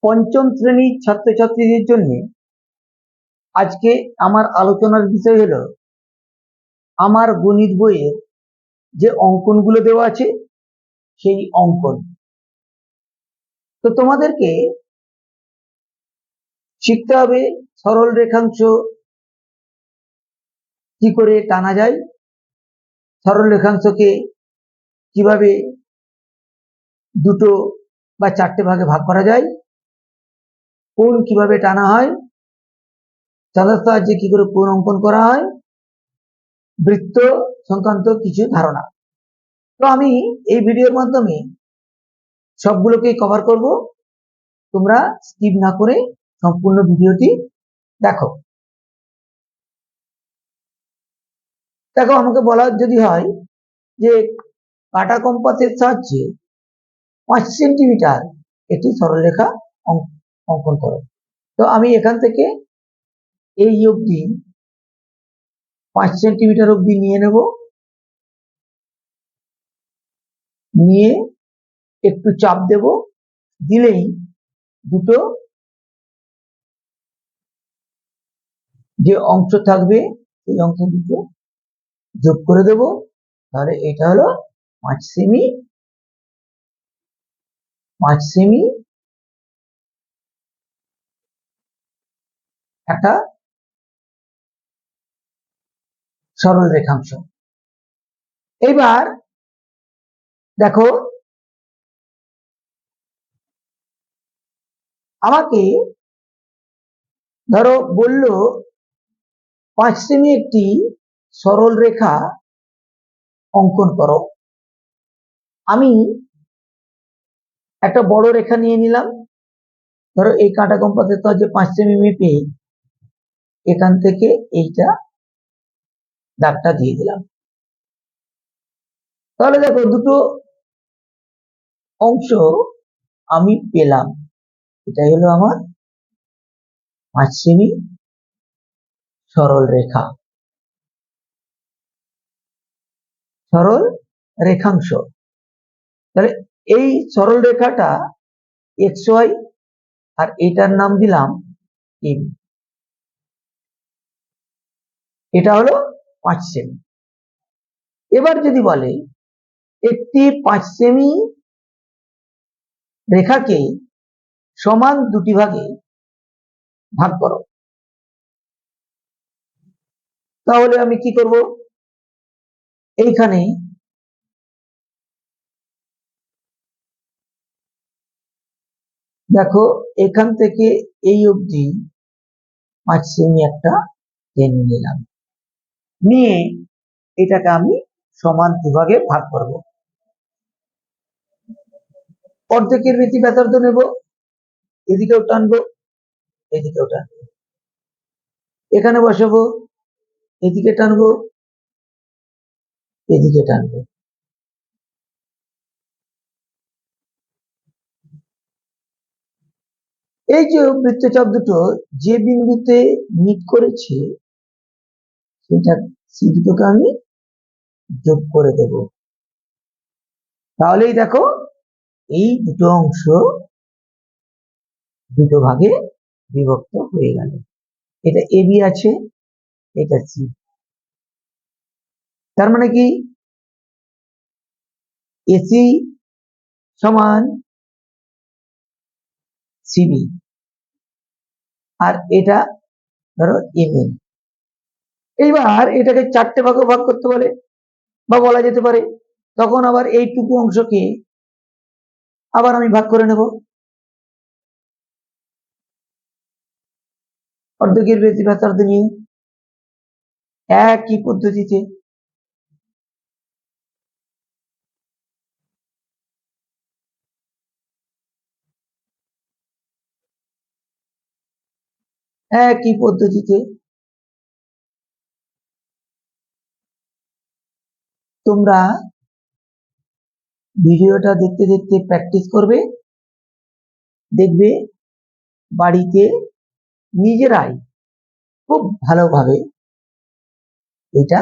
পঞ্চম শ্রেণীর ছাত্রছাত্রীদের জন্য আজকে আমার আলোচনার বিষয় হলো আমার গণিত বইয়ের যে অঙ্কনগুলো দেওয়া আছে সেই অঙ্কন। তো তোমাদেরকে শিখতে হবে সরল রেখাংশ কি করে টানা যায়, সরল রেখাংশকে কিভাবে দুটো বা চারটে ভাগে ভাগ করা যায়, কোণ কিভাবে টানা হয়, চাঁদার সাহায্যে কি করে কোণ অঙ্কন করা হয়, বৃত্ত সংক্রান্ত কিছু ধারণা। তো আমি এই ভিডিওর মাধ্যমে সবগুলোকে কভার করব। তোমরা স্কিপ না করে সম্পূর্ণ ভিডিওটি দেখো। আমাকে বলা যদি হয় যে কাটা কম্পাসের সাহায্যে 5 সেন্টিমিটার একটি সরলরেখা অঙ্কন করো, তো আমি এখান থেকে এই অবধি 5 সেন্টিমিটার অবধি নিয়ে নেব, নিয়ে একটু চাপ দেব, দিলেই দুটো যে অংশ থাকবে সেই অংশ দুটো যোগ করে দেব। তাহলে এটা হলো 5 সেমি, 5 সেমি একটা সরল রেখাংশ। এবার দেখো, আমাকে ধরো বললো 5 সেমি একটি সরল রেখা অঙ্কন করো। আমি একটা বড় রেখা নিয়ে নিলাম, ধরো এই কাঁটা কম্পাসের সাহায্যে 5 সেমি মেপে এখান থেকে এইটা দাগটা দিয়ে দিলাম। তাহলে দেখো দুটো অংশ আমি পেলাম, এটাই হলো আমার 5 সেমি সরল রেখা, সরল রেখাংশ। তাহলে এই সরল রেখাটা XY আর এটার নাম দিলাম M, এটা হলো 5 সেমি। এবার যদি বলে একটি 5 সেমি রেখাকে সমান দুটি ভাগে ভাগ করো, তাহলে আমি কি করব, এইখানে দেখো এখান থেকে এই অবধি 5 সেমি একটা টেনে নিলাম, নিয়ে এটাকে আমি সমান দুভাগে ভাগ করব। অর্ধেকের বেশি ব্যাসার্ধ নেব, এদিকেও টানবো এদিকেও টানবো, এখানে বসাবো, এদিকে টানবো এদিকে টানবো। এই যে বৃত্তচাপ দুটো যে বিন্দুতে মিট করেছে সেটা সেই দুটোকে আমি যোগ করে দেব। তাহলেই দেখো এই দুটো অংশ দুটো ভাগে বিভক্ত হয়ে গেল। এটা AB আছে, এটা C, তার মানে কি AC সমান CB, আর এটা ধরো MN। এইবার এটাকে চারটে ভাগে ভাগ করতে পারে বা বলা যেতে পারে, তখন আবার এইটুকু অংশকে আবার আমি ভাগ করে নেব অর্ধেকের বেশি ব্যাসার্ধ নিয়ে, একই পদ্ধতিতে। একই পদ্ধতিতে তোমরা ভিডিওটা দেখতে দেখতে প্র্যাকটিস করবে, দেখবে বাড়িতে নিজেরাই খুব ভালোভাবে এটা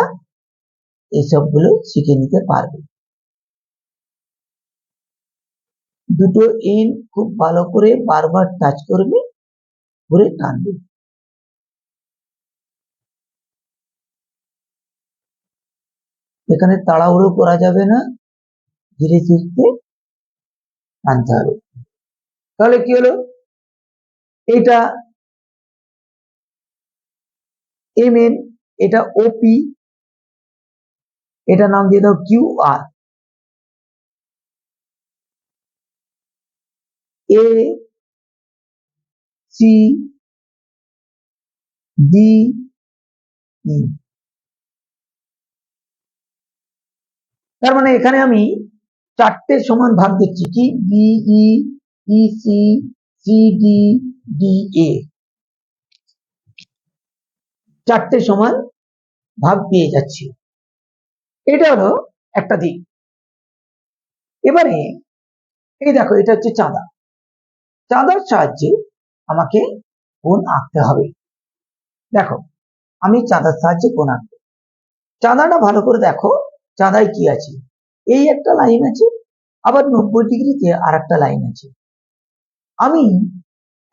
এইসবগুলো শিখে নিতে পারবে। দুটো এন খুব ভালো করে বারবার টাচ করবে, ঘুরে টানবে। এখানে তাড়াহুড়ো করা যাবে না, ধীরে সুস্থে টানতে হবে। তাহলে কি হলো, এটা এম এন, এটা ওপি, এটা নাম দিয়ে দাও Q R, A C D E. তার মানে এখানে আমি চারটে সমান ভাগ দেখছি, কি BE, EC, CD, D A, চারটে সমান ভাগ পেয়ে যাচ্ছি। এটা হলো একটা দিক। এবারে এই দেখো, এটা হচ্ছে চাঁদা। চাঁদার সাহায্যে আমাকে কোণ আঁকতে হবে। দেখো, আমি চাঁদার সাহায্যে কোণ আঁকবো। চাঁদাটা ভালো করে দেখো, চাঁদায় কি আছে, এই একটা লাইন আছে, আবার 90 ডিগ্রিতে আর একটা লাইন আছে। আমি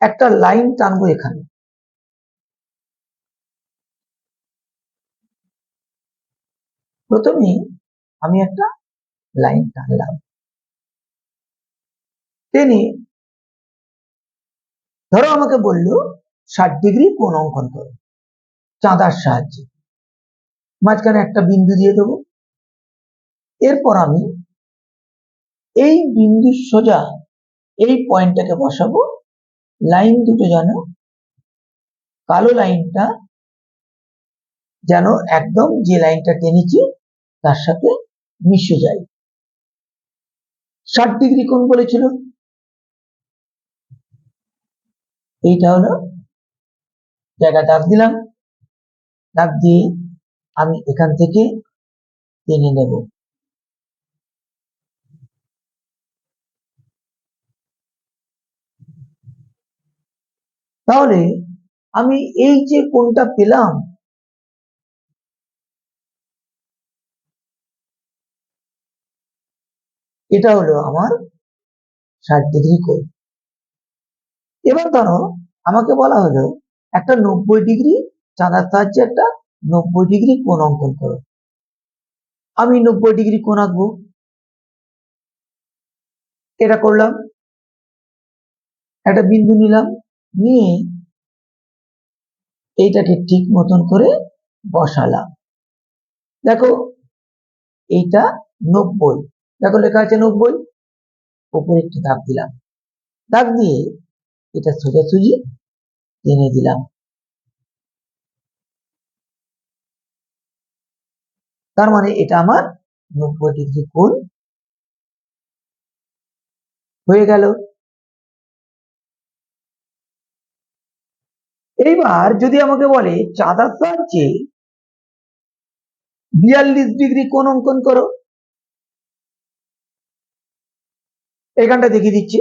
একটা লাইন টানবো এখানে, প্রথমে আমি একটা লাইন টানলাম, টেনে ধরো আমাকে বললো 60 ডিগ্রি কোণ অঙ্কন করো চাঁদার সাহায্যে, মাঝখানে একটা বিন্দু দিয়ে দেবো। এরপর আমি এই বিন্দু সোজা এই পয়েন্টটাকে বসাবো, লাইন দুটো যেন, কালো লাইনটা যেন একদম যে লাইনটা টেনেছি তার সাথে মিশে যায়। 60 ডিগ্রি কোণ বলেছিল, এইটা হলো জায়গা, দাগ দিলাম। দাগ দিয়ে আমি এখান থেকে টেনে নেব। তাহলে আমি এই যে কোণটা পেলাম, এটা হলো আমার 60 ডিগ্রি কোণ। এবার ধরো আমাকে বলা হলো একটা 90 ডিগ্রি, চাঁদার সাহায্যে একটা 90 ডিগ্রি কোণ অঙ্কন করো। আমি 90 ডিগ্রি কোণ আঁকবো, এটা করলাম, একটা বিন্দু নিলাম, নিয়ে এইটাকে ঠিক মতন করে বসালাম। দেখো এইটা 90, দেখো লেখা আছে 90, উপরে একটি দাগ দিলাম, দাগ দিয়ে এটা সোজাসুজি টেনে দিলাম। তার মানে এটা আমার 90 ডিগ্রি কোণ হয়ে গেল। এইবার যদি আমাকে বলে চাঁদার সাহায্যে 42 ডিগ্রি কোণ অঙ্কন করো, এখানটা দেখিয়ে দিচ্ছি,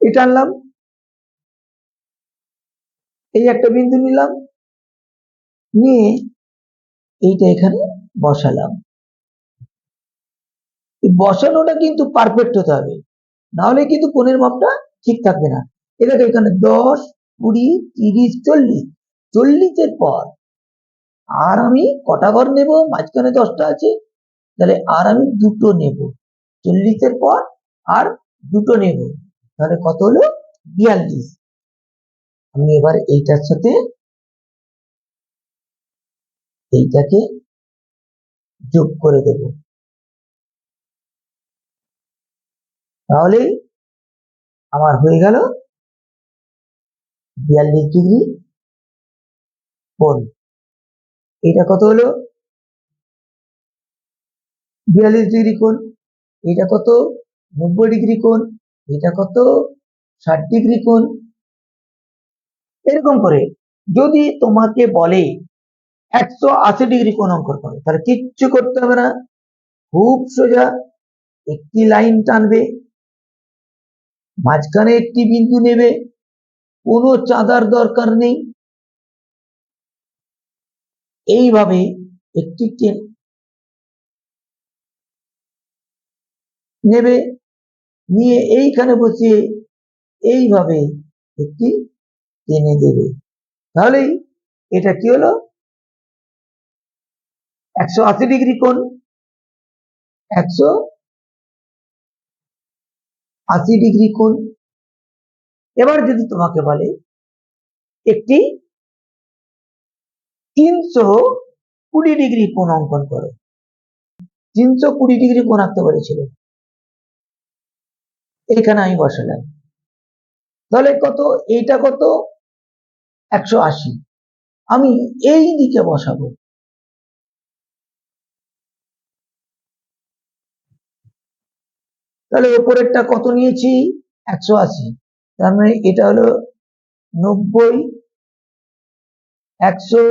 এটা আনলাম, এই একটা বিন্দু নিলাম, নিয়ে এইটা এখানে বসালাম। এই বসানোটা কিন্তু পারফেক্ট হতে হবে, না হলে কিন্তু কোণের মাপটা ঠিক থাকবে না। এটাকে এখানে 10, 20, 30, 40, 40-এর পর আর আমি কটা ঘর নেব, মাঝখানে 10টা আছে, তাহলে আর আমি দুটো নেব। 40-এর পর আর দুটো নেব, তাহলে কত হলো, 42। আমি এবার এইটার সাথে এইটাকে যোগ করে দেব, তাহলে আমার হয়ে গেল 42 ডিগ্রি কোণ। এটা কত হলো, 42 ডিগ্রি কোণ। এটা কত, 90 ডিগ্রি কোণ। এটা কত, 60 ডিগ্রি কোণ। এরকম করে যদি তোমাকে বলে 180 ডিগ্রি কোণ অঙ্কন করো, তাহলে কিচ্ছু করতে হবে না, খুব সোজা একটি লাইন টানবে, মাঝখানে একটি বিন্দু নেবে, কোনো চাঁদার দরকার নেই, এইভাবে একটি নেবে, নিয়ে এইখানে বসিয়ে এইভাবে একটি টেনে দেবে, তাহলেই এটা কি হলো 180 ডিগ্রি কোণ। 180 ডিগ্রি কোণ। এবার যদি তোমাকে বলে একটি 320 ডিগ্রি কোণ অঙ্কন করো, 320 ডিগ্রি কোণ আঁকতে বলেছিল, এখানে আমি বসালাম, তাহলে কত, এইটা কত 180, আমি এই দিকে বসাবো, তাহলে উপরেরটা কত নিয়েছি 180, তার মানে এটা হলো 90, 100,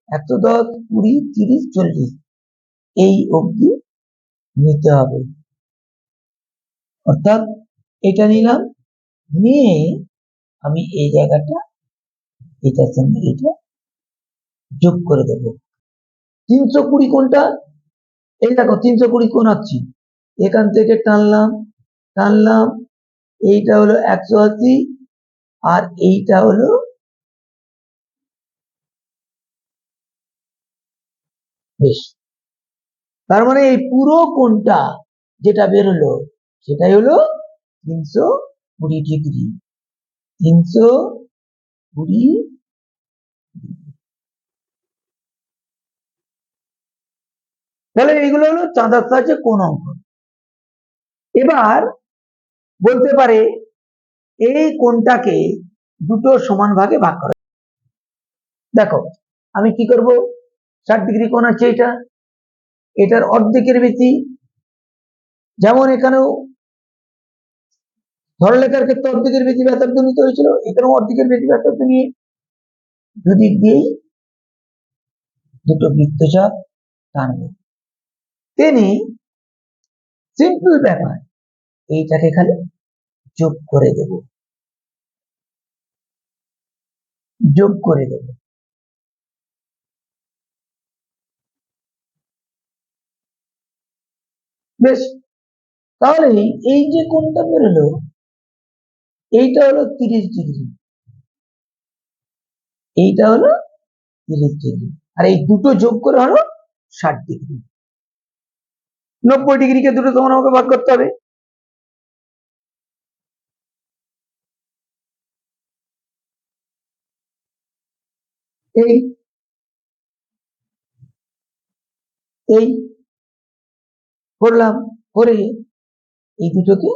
110, 20, 30, 40 এই অবধি নিতে হবে। অর্থাৎ এটা নিলাম, নিয়ে আমি এই জায়গাটা এটার সঙ্গে এটা যোগ করে দেব। 320 কোণটা, এই দেখো 320 কোণ আছি, এখান থেকে টানলাম টানলাম, এইটা হলো 180 আর এইটা হলো বেশ, তার মানে এই পুরো কোণটা যেটা বেরোলো সেটাই হলো 320 ডিগ্রি। 320, তাহলে এইগুলো হলো চাঁদার সাহায্যে কোণ অঙ্কন। এবার বলতে পারে এই কোণটাকে দুটো সমান ভাগে ভাগ করা। দেখো আমি কি করব, 60 ডিগ্রি কোণ আছে এটা, এটার অর্ধেকের বেশি, যেমন এখানেও সরলরেখার ক্ষেত্রে অর্ধেকের বেশি ব্যাসার্ধ নিতে হয়েছিল, এখানেও অর্ধেকের বেশি ব্যাসার্ধ নিয়ে দুদিক দিয়েই দুটো বৃত্তচাপ টানবো। তেমনি সিম্পল ব্যাপার, এইটাকে খালি যোগ করে দেব, যোগ করে দেব। বেশ, তাহলে এই যে কোণটা বেরোলো এইটা হলো 30 ডিগ্রি, এইটা হলো 30 ডিগ্রি, আর এই দুটো যোগ করে হলো 60 ডিগ্রি। 90 ডিগ্রিকে দুটো সমান আমাকে ভাগ করতে হবে। এই এই করলাম, করে এই দুটোকে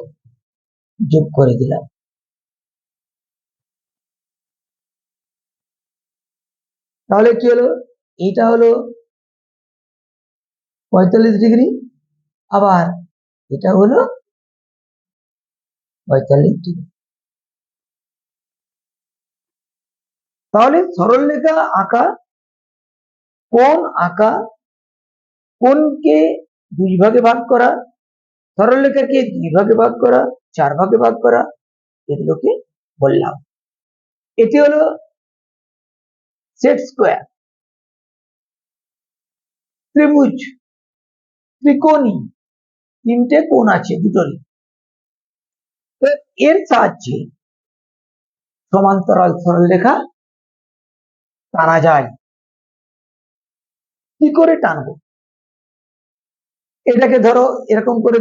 যোগ করে দিলাম, তাহলে কি হলো, এইটা হলো 45 ডিগ্রি, আবার এটা হলো 45 ডিগ্রি। তাহলে সরলরেখা আঁকা, কোণ আঁকা, কোণকে দুই ভাগে ভাগ করা, সরলরেখাকে দুই ভাগে ভাগ করা, 4 ভাগে ভাগ করা, এগুলোকে বললাম। এটি হলো সেট স্কোয়ার, ত্রিভুজ, ত্রিকোণী, তিনটে কোণ আছে দুটোরই। এর সাহায্যে সমান্তরাল সরলরেখা টানা যায়। কি করে টানবো, এটাকে ধরো এরকম করে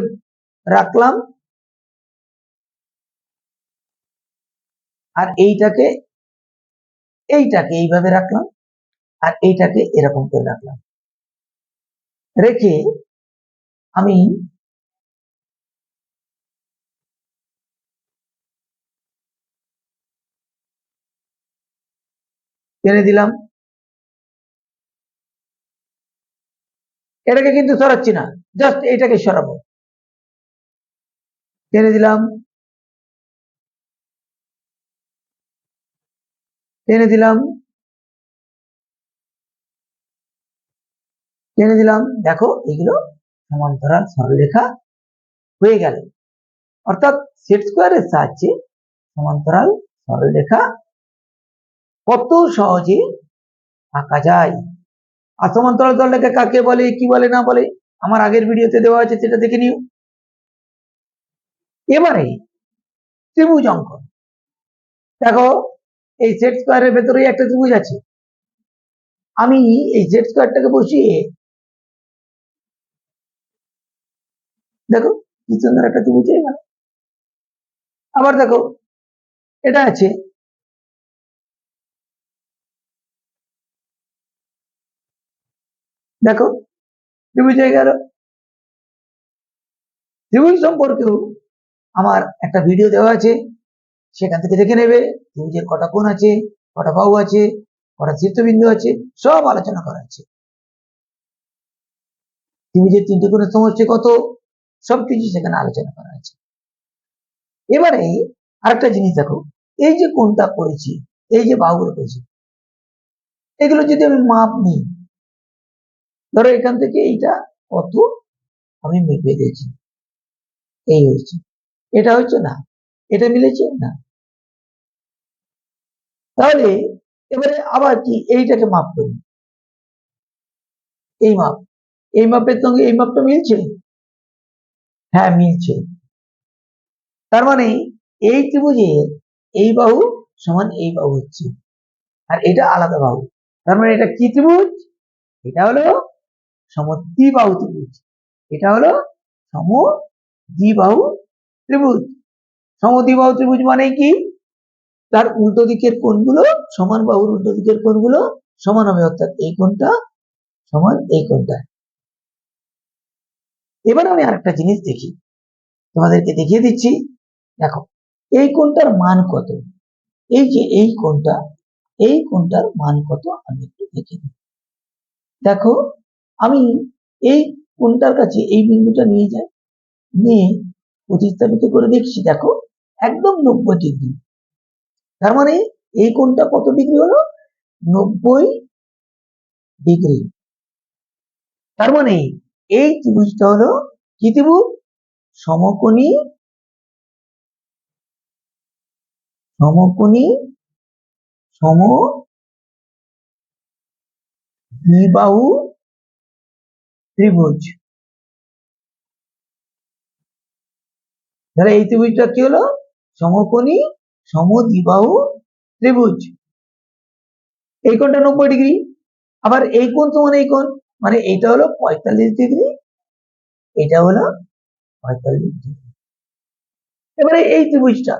রাখলাম, আর এইটাকে এইভাবে রাখলাম, আর এইটাকে এরকম করে রাখলাম, রেখে আমি টেনে দিলাম, এটাকে কিন্তু সরাচ্ছি না, জাস্ট এটাকে সরাবো, টেনে দিলাম, টেনে দিলাম, টেনে দিলাম, দেখো এগুলো সমান্তরাল সরলরেখা হয়ে গেল। অর্থাৎ সেট স্কোয়ারের সাহায্যে সমান্তরাল সরলরেখা কত সহজে আঁকা যায়। আর সমান্তরাল সরলরেখা কাকে বলে, কি বলে না বলে আমার আগের ভিডিওতে দেওয়া আছে, সেটা দেখে নিও। এবারে ত্রিভুজ অঙ্কন। দেখো এই সেট স্কোয়ারের ভেতরেই একটা ত্রিভুজ আছে, আমি এই সেট স্কোয়ারটাকে বসিয়ে দেখো কি সুন্দর একটা ত্রিভুজ এখানে। আবার দেখো এটা আছে, দেখো ত্রিভুজ হয়ে গেল। ত্রিভুজ সম্পর্কেও আমার একটা ভিডিও দেওয়া আছে, সেখান থেকে দেখে নেবে। ত্রিভুজের কটা কোণ আছে, কটা বাহু আছে, কটা শীর্ষবিন্দু আছে, সব আলোচনা করা আছে। ত্রিভুজের তিনটে কোণের সমষ্টি কত, সবকিছু সেখানে আলোচনা করা আছে। এবারে আরেকটা জিনিস দেখো, এই যে কোণটা করেছি, এই যে বাহুগুলো করেছি, এগুলো যদি আমি মাপ নিই, ধরো এখান থেকে এইটা কত আমি মেপে দিয়েছি, এই হয়েছে, এটা হচ্ছে না, এটা মিলেছে না। তাহলে এবারে আবার কি এইটাকে মাপ করি, এই মাপ, এই মাপের সঙ্গে এই মাপটা মিলছে, হ্যাঁ মিলছে। তার মানে এই ত্রিভুজের এই বাহু সমান এই বাহু হচ্ছে, আর এটা আলাদা বাহু। তার মানে এটা কি ত্রিভুজ, এটা হলো সমদ্বিবাহু ত্রিভুজ, এটা হলো সমদ্বিবাহু ত্রিভুজ। সমদ্বিবাহু ত্রিভুজ মানে কি, তার উল্টো দিকের কোণগুলো সমান, বাহুর উল্টো দিকের কোণগুলো সমান হবে, অর্থাৎ এই কোণটা সমান এই কোণটা। এবার আমি আরেকটা জিনিস দেখি, তোমাদেরকে দেখিয়ে দিচ্ছি। দেখো এই কোণটার মান কত, এই যে এই কোণটা, এই কোণটার মান কত আমি একটু দেখে নিই। দেখো আমি এই কোণটার কাছে এই বিন্দুটা নিয়ে যাই, নিয়ে প্রতিস্থাপিত করে দেখছি, দেখো একদম 90 ডিগ্রি। তার মানে এই কোণটা কত ডিগ্রি হলো, 90 ডিগ্রি। তার মানে এই ত্রিভুজটা হলো কি ত্রিভুজ, সমকোণী, সমকোণী সমদ্বিবাহু ত্রিভুজ। তাহলে এই ত্রিভুজটা কি হলো, সমকোণী সমদ্বিবাহু ত্রিভুজ। এই কোণটা 90 ডিগ্রি, আবার এই কোণ সমান এই কোণ, মানে এটা হলো 45 ডিগ্রি, এটা হলো 45 ডিগ্রি। এবারে এই ত্রিভুজটা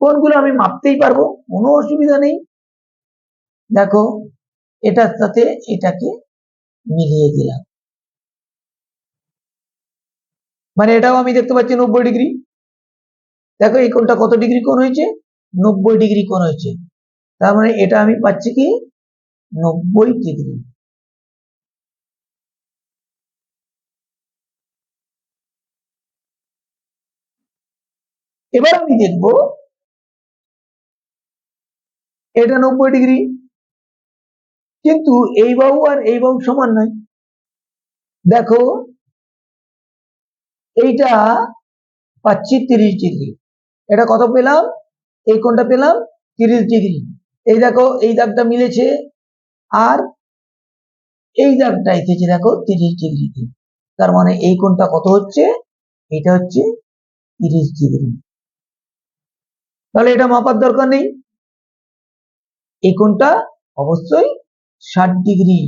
কোণগুলো আমি মাপতেই পারবো, কোনো অসুবিধা নেই। দেখো এটার সাথে এটাকে মিলিয়ে দিলাম, মানে এটাও আমি দেখতে পাচ্ছি 90 ডিগ্রি। দেখো এই কোণটা কত ডিগ্রি কোণ হয়েছে, 90 ডিগ্রি কোণ হয়েছে। তার মানে এটা আমি পাচ্ছি কি 90 ডিগ্রি। এবার আমি দেখবো এটা 90 ডিগ্রি, কিন্তু এই বাহু আর এই বাহু সমান নয়। দেখো এইটা পাচ্ছি 30 ডিগ্রি, এটা কত পেলাম, এই কোণটা পেলাম 30 ডিগ্রি। এই দেখো এই দাগটা মিলেছে, আর এই দাগটা এসেছে দেখো 30 ডিগ্রিতে। তার মানে এই কোণটা কত হচ্ছে, এটা হচ্ছে 30 ডিগ্রি। তাহলে এটা মাপার দরকার নেই, এই কোণটা অবশ্যই 60 ডিগ্রি,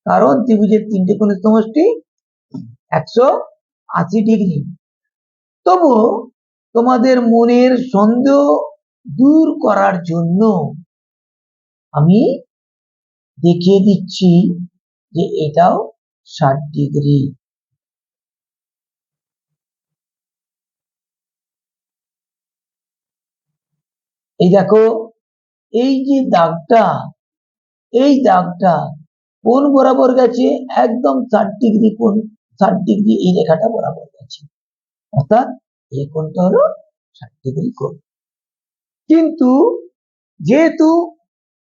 কারণ ত্রিভুজের তিনটে কোণের সমষ্টি 180 ডিগ্রি। তবুও তোমাদের মনের সন্দেহ দূর করার জন্য আমি দেখিয়ে দিচ্ছি যে এটাও 60 ডিগ্রি। এই দেখো এই যে দাগটা, এই দাগটা কোন বরাবর গেছে, একদম 60 ডিগ্রি কোণ, 60 ডিগ্রি এই রেখাটা বরাবর গেছে, অর্থাৎ এই কোণটা হলো 60 ডিগ্রি কোণ। কিন্তু যেহেতু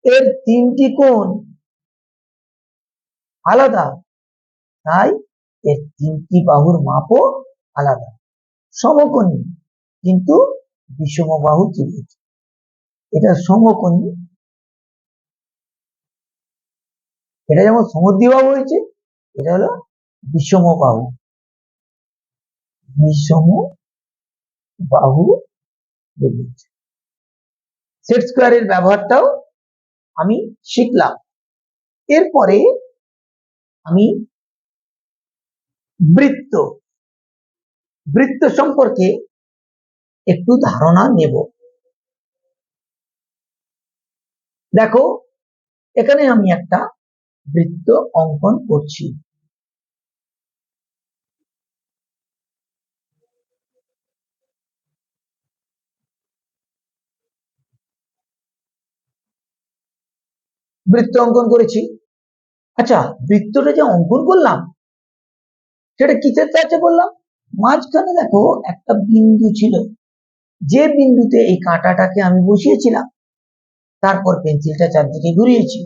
এর তিনটি কোণ আলাদা, তাই এর তিনটি বাহুর মাপও আলাদা। সমকোণী কিন্তু বিষমবাহু ত্রিভুজ, এটা সমকোণী, এটা যেমন সমদ্বিবাহু হয়েছে, এটা হলো বিষমবাহু। বিষম বাহু ত্রিভুজ। সেট স্কোয়ারের ব্যবহারটাও আমি শিখলাম। এরপরে আমি বৃত্ত সম্পর্কে একটু ধারণা নেব। দেখো, এখানে আমি একটা বৃত্ত অঙ্কন করছি। বৃত্ত অঙ্কন করেছি। আচ্ছা, বৃত্তটা যে অঙ্কন করলাম সেটা কিসের সাহায্যে করলাম? মাঝখানে দেখো একটা বিন্দু ছিল, যে বিন্দুতে এই কাঁটাটাকে আমি বসিয়েছিলাম, তারপর পেন্সিলটা চারদিকে ঘুরিয়েছি।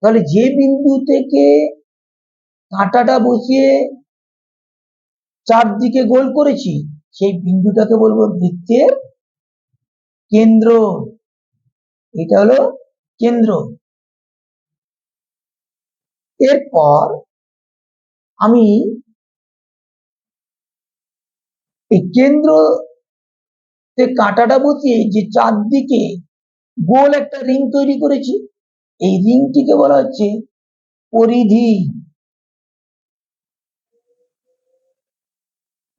তাহলে যে বিন্দু থেকে কাঁটাটা বসিয়ে চারদিকে গোল করেছি, সেই বিন্দুটাকে বলবো বৃত্তের কেন্দ্র। এটা হলো কেন্দ্র। এরপর আমি এই কেন্দ্র কাঁটাটা বসিয়ে যে চারদিকে গোল একটা রিং তৈরি করেছি, এই রিংটিকে বলা হচ্ছে পরিধি।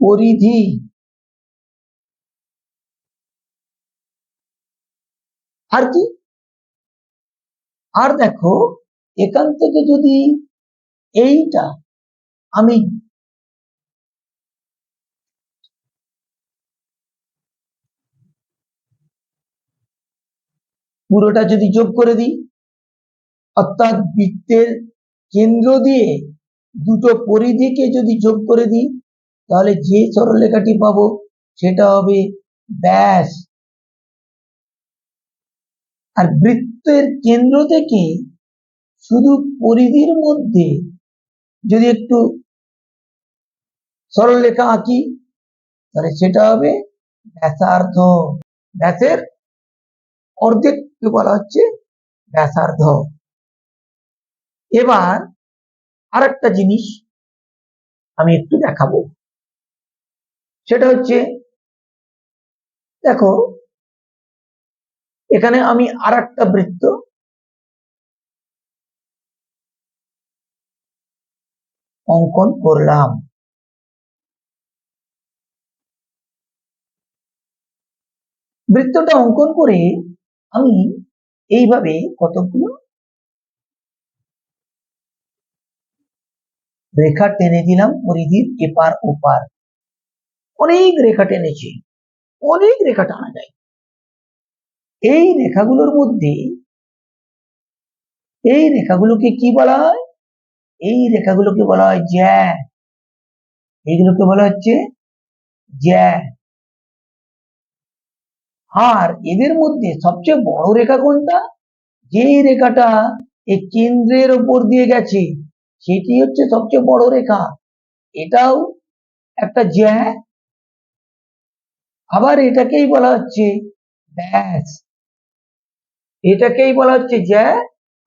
পরিধি। আর কি? আর দেখো, এখান থেকে যদি এইটা আমি পুরোটা যদি যোগ করে দিই, অর্থাৎ বৃত্তের কেন্দ্র দিয়ে দুটো পরিধিকে যদি যোগ করে দিই, তাহলে যে সরলরেখাটি পাবো সেটা হবে ব্যাস। আর বৃত্তের কেন্দ্র থেকে শুধু পরিধির মধ্যে যদি একটু সরলরেখা আঁকি, তাহলে সেটা হবে ব্যাসার্ধ। ব্যাসের অর্ধেককে বলা হচ্ছে ব্যাসার্ধ। এবার আরেকটা জিনিস আমি একটু দেখাবো, সেটা হচ্ছে, দেখো এখানে আমি আরেকটা বৃত্ত অঙ্কন করলাম। বৃত্তটা অঙ্কন করে আমি এইভাবে কতগুলো রেখা টেনে দিলাম পরিধির এপার ওপার। অনেক রেখা টেনেছি, অনেক রেখা টানা যায়। এই রেখাগুলোর মধ্যে এই রেখাগুলোকে কি বলা হয়? এই রেখাগুলোকে বলা হয় জ্যা। এইগুলোকে বলা হচ্ছে জ্যা। আর এদের মধ্যে সবচেয়ে বড় রেখা কোনটা? যেই রেখাটা এই কেন্দ্রের উপর দিয়ে গেছে, সেটি হচ্ছে সবচেয়ে বড় রেখা। এটাও একটা জ্যা। আবার এটাকেই বলা হচ্ছে ব্যাস। এটাকেই বলা হচ্ছে জ্যা,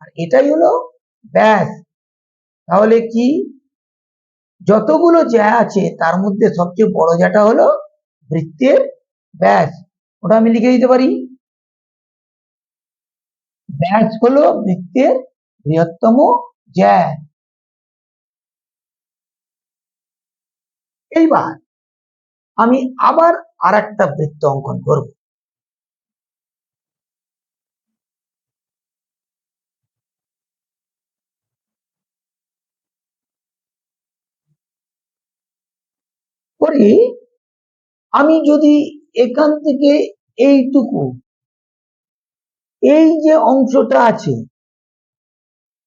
আর এটাই হলো ব্যাস। তাহলে কি, যতগুলো জ্যা আছে তার মধ্যে সবচেয়ে বড় জ্যাটা হলো বৃত্তের ব্যাস। ওটা আমি লিখে দিতে পারি, ব্যাস হলো বৃত্তের বৃহত্তম জ্যা। এইবার আমি আবার আরেকটা বৃত্ত অঙ্কন করব। করি, আমি যদি এখান থেকে এইটুকু, এই যে অংশটা আছে,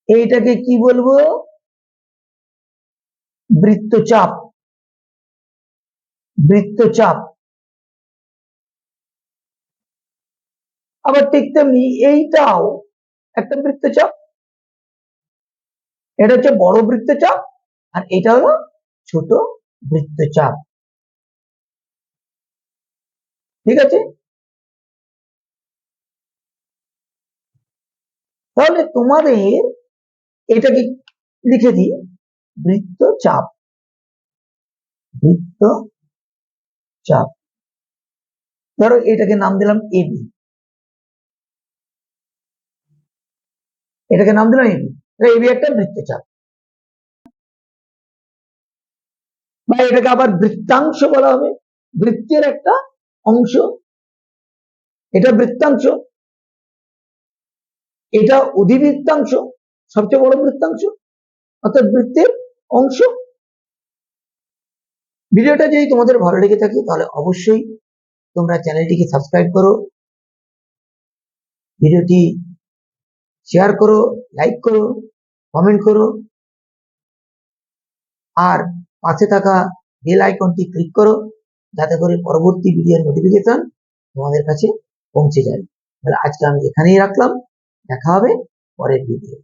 এইটাকে কি বলবো? বৃত্তচাপ। বৃত্তচাপ। আবার ঠিক তেমনি এইটাও একটা বৃত্তচাপ। এটা হচ্ছে বড় বৃত্তচাপ, আর এটা হলো ছোট বৃত্তচাপ। ঠিক আছে? তাহলে তোমাদের এটাকে লিখে দিই বৃত্তচাপ। বৃত্ত চাপ। ধরো এটাকে নাম দিলাম এবি, এটাকে নাম দিলাম এবি, এবি একটা বৃত্তচাপ, বা এটাকে আবার বৃত্তাংশ বলা হবে, বৃত্তের একটা অংশ, এটা বৃত্তাংশ, এটা অধিবৃত্তাংশ, সবচেয়ে বড় বৃত্তাংশ, অর্থাৎ বৃত্তের অংশ। ভিডিওটা যদি তোমাদের ভালো লেগে থাকে তাহলে অবশ্যই তোমরা চ্যানেলটিকে সাবস্ক্রাইব করো, ভিডিওটি শেয়ার করো, লাইক করো, কমেন্ট করো, আর পাশে থাকা বেল আইকনটি ক্লিক করো, যাতে করে পরবর্তী ভিডিওর নোটিফিকেশন তোমাদের কাছে পৌঁছে যায়। তাহলে আজকে আমি এখানেই রাখলাম, দেখা হবে পরের ভিডিও।